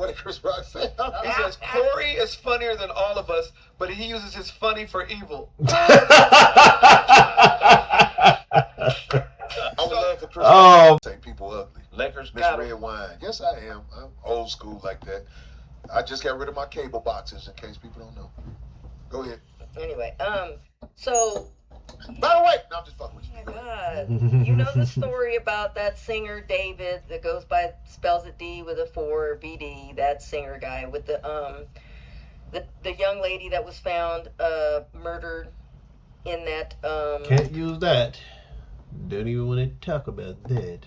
What did Chris Rock say? He says, Corey is funnier than all of us, but he uses his funny for evil. I would love for Chris Rock to say people ugly. Lakers Miss got Red Wine. Yes, I am. I'm old school like that. I just got rid of my cable boxes in case people don't know. Go ahead. Anyway, so. By the way, no, I'm just fucking with you. Oh my God. You know the story about that singer David that goes by, spells it D with a 4, BD, that singer guy with the young lady that was found murdered in that Can't use that. Don't even want to talk about that.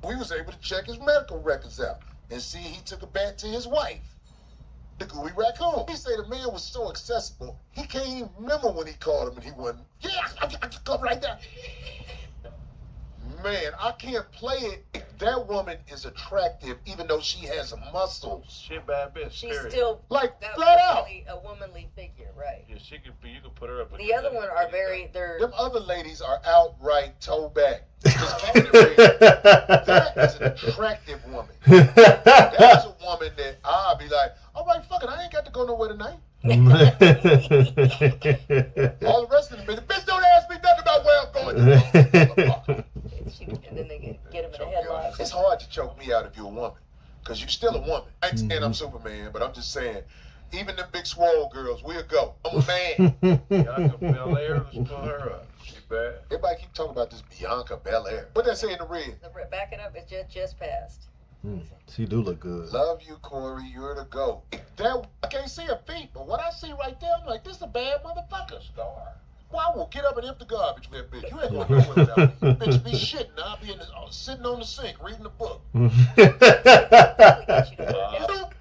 We was able to check his medical records out and see he took a bat to his wife, the gooey raccoon. He said the man was so accessible, he can't even remember when he called him and he wasn't. Yeah, I come right there. Man, I can't play it. That woman is attractive, even though she has muscles. She a bad bitch. she's period. still Like, flat out. a womanly figure, right? Yeah, she could be. You could put her up. The other one are very, they're Them other ladies are outright toe back. Just keeping it real. That is an attractive woman. That's a woman that I'll be like, all right, fuck it, I ain't got to go nowhere tonight. All the rest of the bitch don't ask me nothing about where I'm going. and then they get him in a headlock. It's hard to choke me out if you're a woman, because you're still a woman. I ain't saying I'm Superman, but I'm just saying, even the big swole girls, we'll go. I'm a man. Bianca Belair, let's pull her up. She bad. Everybody keep talking about this Bianca Belair. What that say in the red? Back it up, it just passed. She do look good. Love you, Corey. You're the GOAT. That I can't see her feet, but what I see right there, I'm like, this is a bad motherfucker. Star. Well, I will get up and empty the garbage with that bitch. You ain't going nowhere without me. Bitch be shitting. I'll be sitting on the sink reading a book. You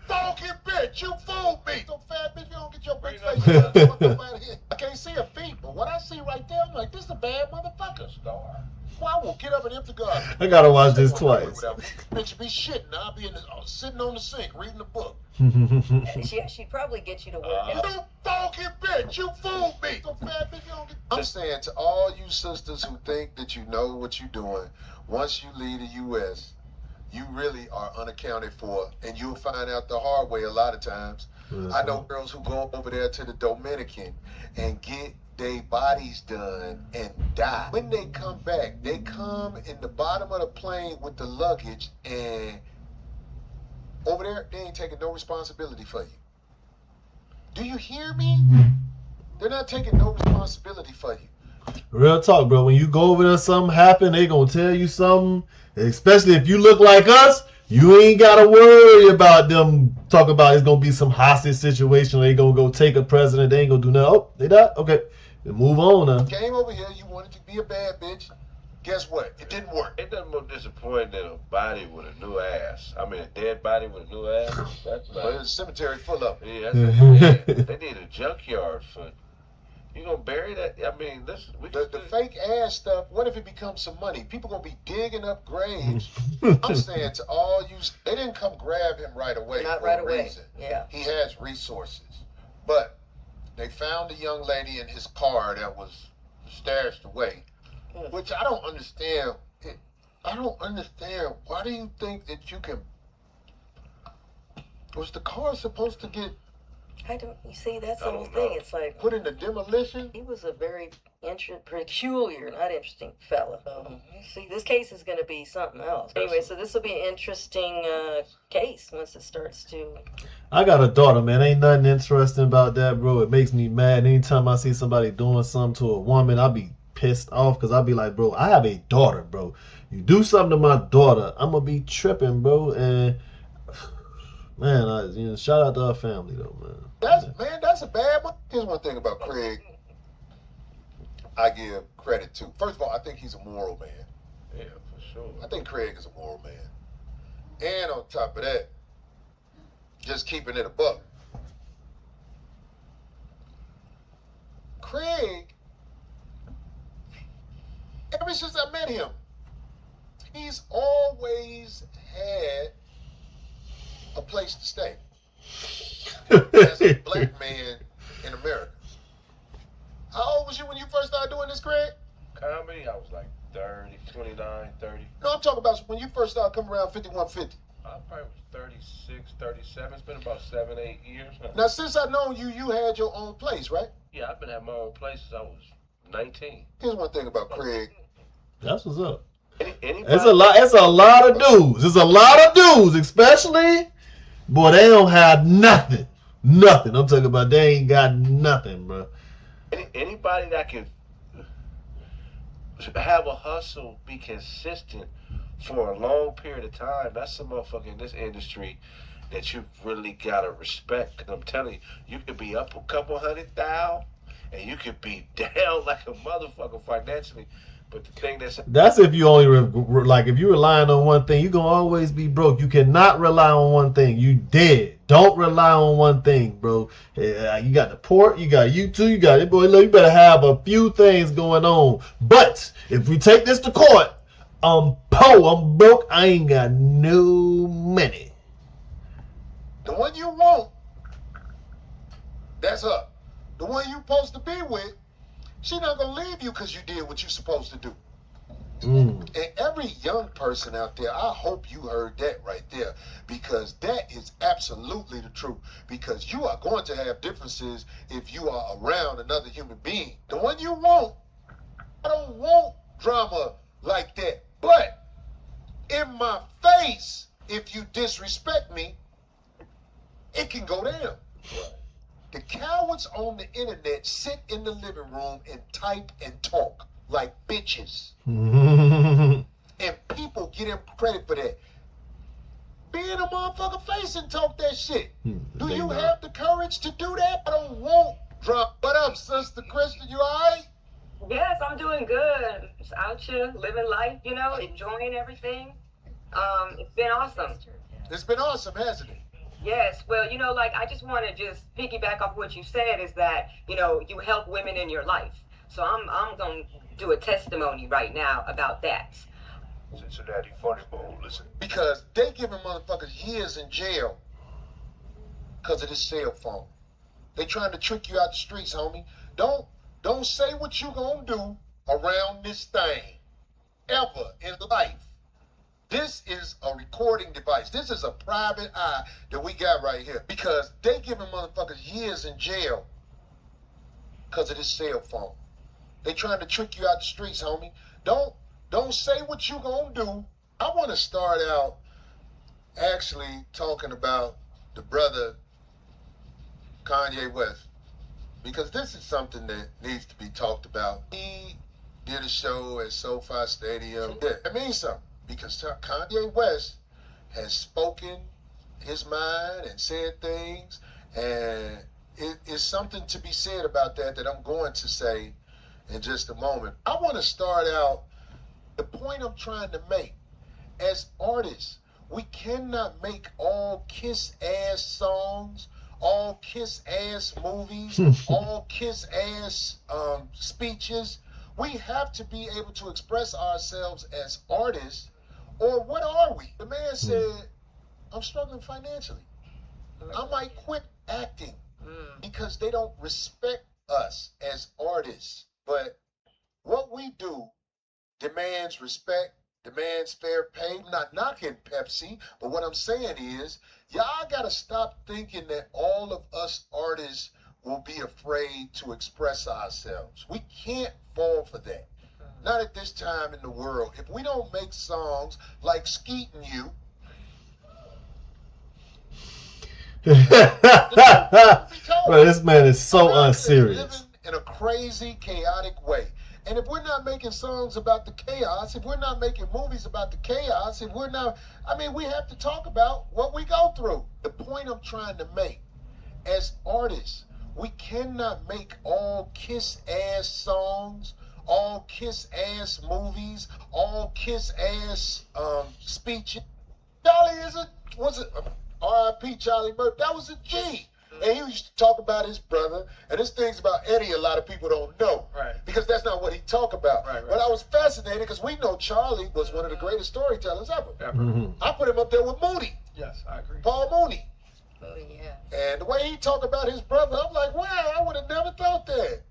funky bitch. You fooled me. So fat bitch, you don't get your big face out of here. I can't see her feet, but what I see right there, I'm like, this is a bad motherfucker. Star. Well, I will get up and empty the garbage. I gotta watch this twice. Bitch be shitting. I'll be sitting on the sink reading a book. She'd probably get you to work out. You funky bitch, you fooled me. So fat bitch, you don't get. I'm saying to all you sisters who think that you know what you're doing, once you leave the U.S., you really are unaccounted for, and you'll find out the hard way a lot of times. I know girls who go over there to the Dominican and get their bodies done and die. When they come back, they come in the bottom of the plane with the luggage, and over there, they ain't taking no responsibility for you. Do you hear me? They're not taking no responsibility for you. Real talk, bro. When you go over there, something happen, they gonna tell you something. Especially if you look like us, you ain't gotta worry about them talking about it's gonna be some hostage situation. They gonna go take a president. They ain't gonna do nothing. Oh, they died? Okay. Then move on now. Came over here, you wanted to be a bad bitch. Guess what? It didn't work. It doesn't more disappointing than a body with a new ass. I mean, a dead body with a new ass. That's like, But there's a cemetery full of them. yeah, they need a junkyard for. You gonna bury that? I mean, the fake ass stuff. What if it becomes some money? People gonna be digging up graves. I'm saying to all you, they didn't come grab him right away. Not for right a away. reason. Yeah. He has resources, but they found a young lady in his car that was stashed away, which I don't understand. I don't understand. Why do you think that you can? Was the car supposed to get? You see, that's the whole thing. It's like, put into demolition? He was a very peculiar, not interesting fella. See, this case is going to be something else. Anyway, so this will be an interesting case once it starts to... I got a daughter, man. Ain't nothing interesting about that, bro. It makes me mad. Anytime I see somebody doing something to a woman, I'll be pissed off because I'll be like, bro, I have a daughter, bro. You do something to my daughter, I'm going to be tripping, bro. And... man, shout out to our family, though, man. That's a bad one. Here's one thing about Craig I give credit to. First of all, I think he's a moral man. Yeah, for sure. I think Craig is a moral man. And on top of that, just keeping it a buck. Craig, ever since I met him, he's always had a place to stay as a black man in America. How old was you when you first started doing this, Craig? Comedy, I was like 30, 29, 30. No, I'm talking about when you first started coming around 5150. I probably was 36, 37. It's been about 7, 8 years. Now, since I known you, you had your own place, right? Yeah, I've been at my own place since I was 19. Here's one thing about Craig. That's what's up. Anybody? It's a lot. It's a lot of dudes. It's a lot of dudes, especially boy. They don't have nothing. Nothing. I'm talking about they ain't got nothing, bro. Anybody that can have a hustle, be consistent for a long period of time, that's a motherfucker in this industry that you really gotta respect. Cause I'm telling you, you could be up a couple $100,000 and you could be down like a motherfucker financially. But the thing that's if you only like if you're relying on one thing, you're gonna always be broke. You cannot rely on one thing. You dead. Don't rely on one thing, bro. You got the port, you got YouTube, you got it, boy. Look, you better have a few things going on. But if we take this to court, I'm poor, I'm broke, I ain't got no money. The one you want, that's her. The one you supposed to be with, she not gonna leave you because you did what you supposed to do. And every young person out there, I hope you heard that right there, because that is absolutely the truth. Because you are going to have differences if you are around another human being. The one you want, I don't want drama like that. But in my face, if you disrespect me, it can go down. The cowards on the internet sit in the living room and type and talk like bitches. And people get him credit for that. Be in a motherfucker face and talk that shit. Do you have the courage to do that? I don't want drama. What up, Sister Kristen? You alright? Yes, I'm doing good. Just out here living life, you know, enjoying everything. It's been awesome. It's been awesome, hasn't it? Yes, well, you know, like I just want to just piggyback off what you said is that, you know, you help women in your life. So I'm going to do a testimony right now about that. Cincinnati Funny Bone, listen. Because they giving motherfuckers years in jail because of this cell phone. They trying to trick you out the streets, homie. Don't say what you gonna do around this thing ever in life. This is a recording device. This is a private eye that we got right here. Because they giving motherfuckers years in jail because of this cell phone. They trying to trick you out the streets, homie. Don't say what you gonna do. I want to start out actually talking about the brother Kanye West, because this is something that needs to be talked about. He did a show at SoFi Stadium. Yeah, it means something, because Kanye West has spoken his mind and said things, and it is something to be said about that I'm going to say in just a moment. I want to start out the point I'm trying to make. As artists, we cannot make all kiss-ass songs, all kiss-ass movies, all kiss-ass speeches. We have to be able to express ourselves as artists, or what are we? The man said, I'm struggling financially. I might quit acting because they don't respect us as artists. But what we do demands respect, demands fair pay. I'm not knocking Pepsi, but what I'm saying is, y'all gotta stop thinking that all of us artists will be afraid to express ourselves. We can't fall for that. Not at this time in the world. If we don't make songs like Skeetin' You, bro, this man is so unserious. living in a crazy, chaotic way. And if we're not making songs about the chaos, if we're not making movies about the chaos, if we're not, we have to talk about what we go through. The point I'm trying to make, as artists, we cannot make all kiss-ass songs, all kiss-ass movies, all kiss-ass speeches. Charlie was it R.I.P. Charlie Murphy? That was a G. And he used to talk about his brother, and there's things about Eddie a lot of people don't know, right? Because that's not what he talked about. Right. But I was fascinated because we know Charlie was one of the greatest storytellers ever. I put him up there with Moody. Yes, I agree. Paul Mooney. Oh yeah. And the way he talked about his brother, I'm like, wow, I would have never thought that.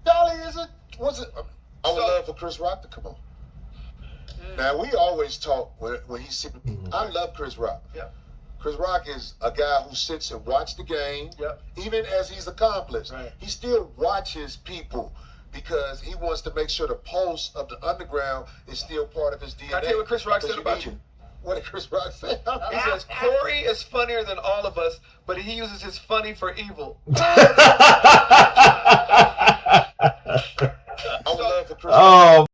Charlie I would love for Chris Rock to come on. Now we always talk when he's. I love Chris Rock. Yeah. Chris Rock is a guy who sits and watches the game. Yep. Even as he's accomplished, Right. he still watches people because he wants to make sure the pulse of the underground is still part of his DNA. Can I tell you what Chris Rock said about you? What did Chris Rock say? He says Corey is funnier than all of us, but he uses his funny for evil. I would love for Chris Rock. Oh.